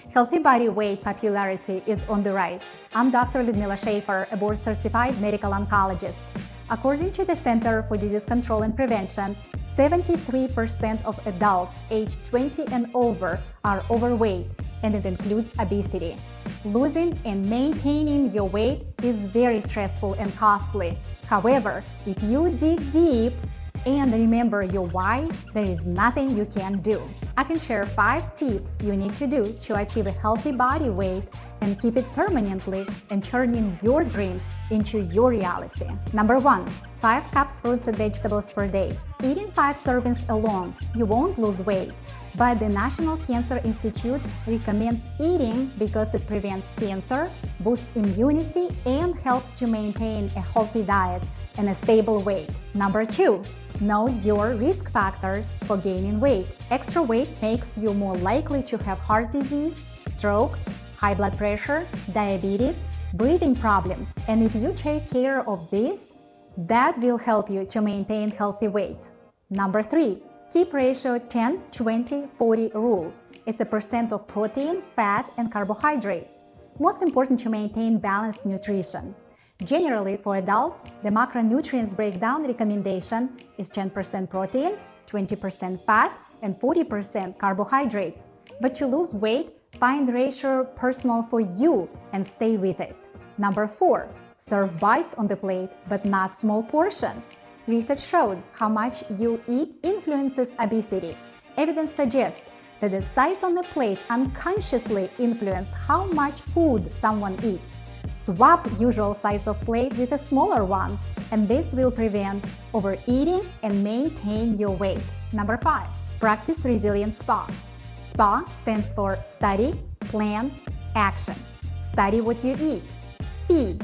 Healthy body weight popularity is on the rise. I'm Dr. Lyudmila Schafer, a board-certified medical oncologist. According to the Center for Disease Control and Prevention, 73% of adults aged 20 and over are overweight, and it includes obesity. Losing and maintaining your weight is very stressful and costly. However, if you dig deep and remember your why, there is nothing you can do. I can share 5 tips you need to do to achieve a healthy body weight and keep it permanently and turning your dreams into your reality. Number 1. 5 cups fruits and vegetables per day. Eating 5 servings alone, you won't lose weight. But the National Cancer Institute recommends eating because it prevents cancer, boosts immunity, and helps to maintain a healthy diet and a stable weight. Number 2. Know your risk factors for gaining weight. Extra weight makes you more likely to have heart disease, stroke, high blood pressure, diabetes, breathing problems. And if you take care of this, that will help you to maintain healthy weight. Number 3. Keep ratio 10-20-40 rule. It's a percent of protein, fat, and carbohydrates. Most important to maintain balanced nutrition. Generally, for adults, the macronutrients breakdown recommendation is 10% protein, 20% fat, and 40% carbohydrates. But to lose weight, find ratio personal for you and stay with it. Number 4. Serve bites on the plate, but not small portions. Research showed how much you eat influences obesity. Evidence suggests that the size on the plate unconsciously influences how much food someone eats. Swap usual size of plate with a smaller one, and this will prevent overeating and maintain your weight. Number 5. Practice Resilient SPA. SPA stands for Study, Plan, Action. Study what you eat. P.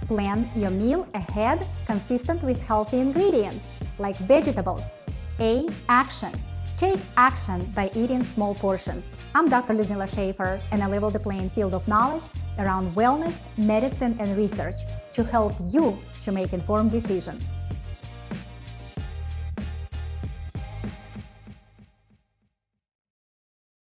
Plan your meal ahead consistent with healthy ingredients, like vegetables. A. Action. Take action by eating small portions. I'm Dr. Lyudmila Schafer, and I level the playing field of knowledge around wellness, medicine, and research to help you to make informed decisions.